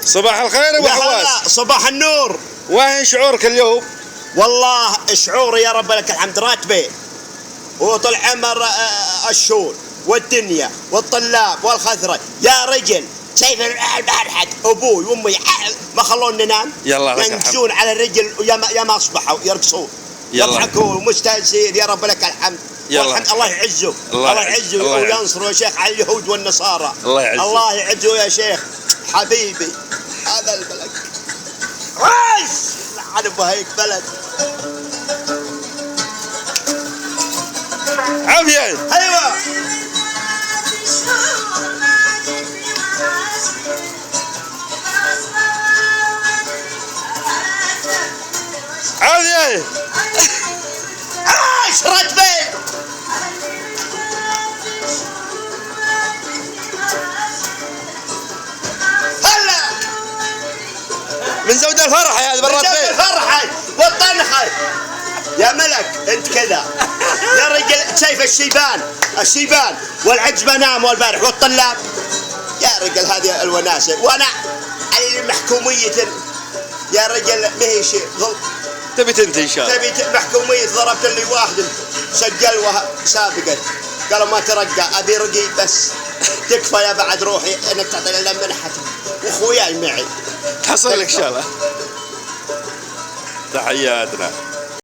صباح الخير ابو حواس. صباح النور. وين شعورك اليوم؟ والله شعوري يا رب لك الحمد راتبين وطول عمر الشهور والدنيا والطلاب والخثرة يا رجل. شايف البارحة ابوي وامي ما خلونا ننام، ينجزون على الرجل يا ما اصبحوا يرقصون يضحكون ومستانسين. يا رب لك الحمد والحمد. الله يعزه الله يعزه وينصره يا شيخ على اليهود والنصارى. الله يعزه يا شيخ حبيبي. هذا البلد لعن بهيك بلد. عافية. ايوه عافية. عاش راتبين. هلا من زود الفرحة يا بالراتبين. من زود الفرحة والطنخة يا ملك. انت كذا يا رجل. شايف الشيبان والعجبة ناموا البارح والطلاب. يا رجل هذه الوناسة وانا المحكومية يا رجل ما هي شيء تبي تنتهي ان شاء الله. تبي محكومية. ضربت لي واحد سجل سابقا قالوا ما ترقى ابي رقي بس تكفى يا بعد روحي انك تعطيني لما منحتي واخوياي معي. تحصل لك ان شاء الله. تحياتنا.